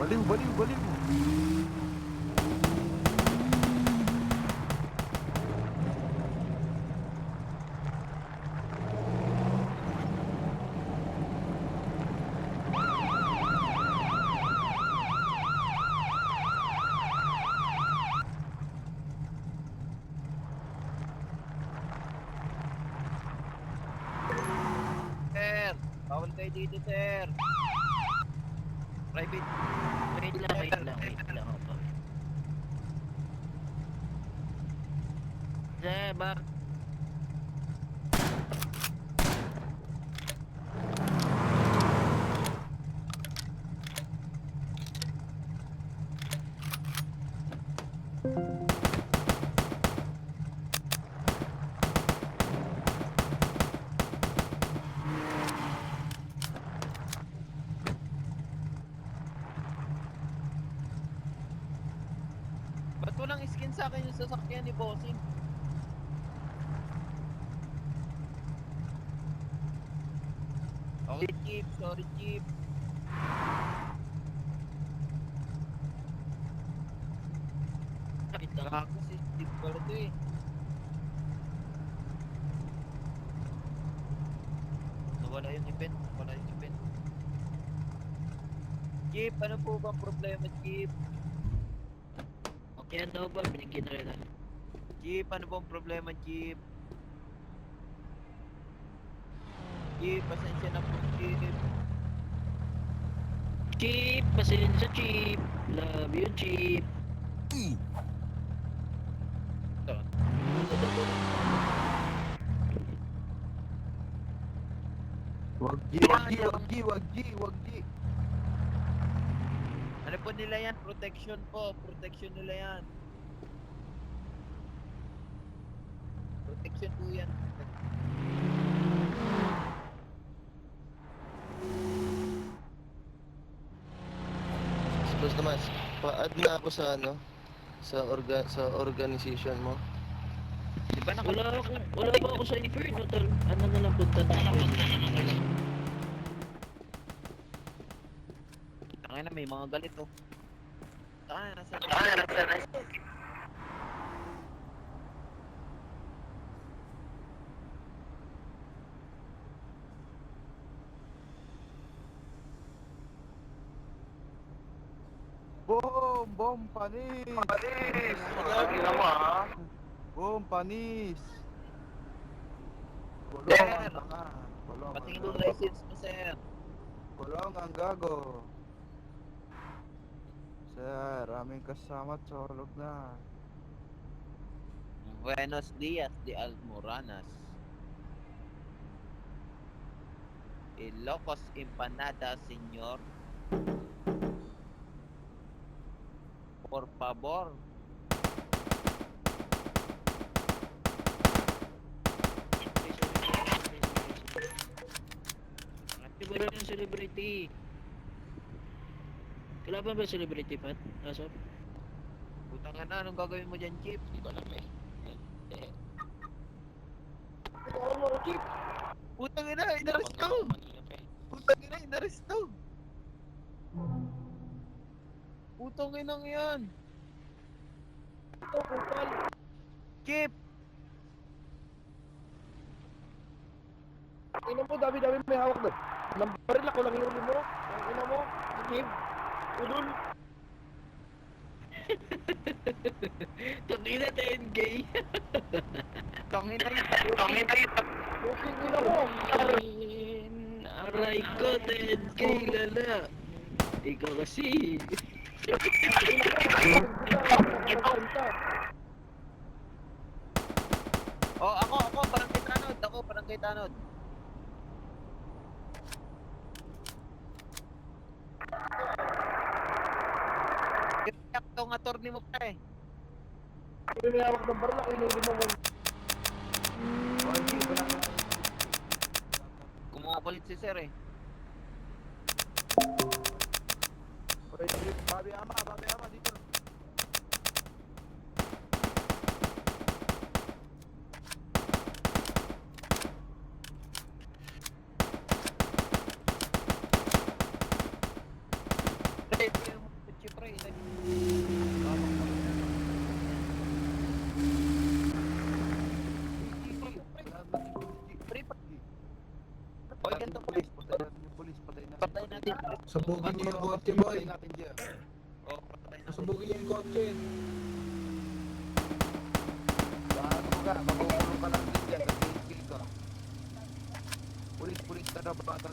Baliw, baliw, baliw. Sir, bawal kayo dito, sir. Private. Wait lang, wait lang, wait lang. Opo. Sir, bak. Ba't walang skin sa akin yung sasakyan ni Bossing? Okay, Chief. Sorry, Chief. Wait lang. Gago si Chief pala to eh. Nawala yung event. Nawala yung event. Chief, ano po bang problema, Chief? Okay, ano ba? Binigyan na rin ako. Chief, ano bang problema, Chief? Chief, pasensya na po, Chief. Chip, pasensya Chip. Love you, Chip. Ito. Wag G, wag G, wag G, wag G, wag G. Ano po nila yan? Protection po. Protection nila yan. Protection po yan. Boss Tomas, pa-add na ako sa ano, sa organization mo. Di ba Wala pa ako sa Inferno, tol. Ano na lang punta na ako. Tangina na, may mga galit oh. Tangina na, nasa Boom, boom, panis. Panis! Ginawa mo ha? Boom, panis. Sir. Kulong ang tanga. Kulong ang Patingin yung gago. license mo, sir. Kulong ang gago. Sir, aming kasama tulog na. Buenos dias de Almoranas. Ilocos empanada, señor. Por favor. Iba rin yung celebrity. Kailangan ba celebrity, Pat? Asap? Putang ina, anong gagawin mo dyan, Chief? Hindi ko alam eh. Chief! Putang ina, inaresto! Putang ina, inaresto! Putang inang yan! Ito, kupal! Chief! Ina mo, dami-dami may hawak doon. Nambaril ako lang yung mo. Ang ina mo, Kim, Udol. Tangina 10K. Tangina yun! Tangina yun! Puking ina mo. Aray ko 10K lala. Ikaw kasi. Oh, ako, barangay tanod! Ako, barangay tanod! Iyak tong attorney mo pa eh! May hawak ng baril ako, inulim mo mo. Wag G, wala ka. Kumukulit si sir eh! Wait, Babi Ama, dito. Hoy, ganito pulis. Patay natin yung pulis. Patay natin. Patay natin. Sabugin niyo yung kotse, boy. Patay natin dyan. Oh, patay natin. Sabugin niyo yung kotse. Bago ka. Magukulong ka lang din dyan. Nag-kill ka. Pulis, tara. Bata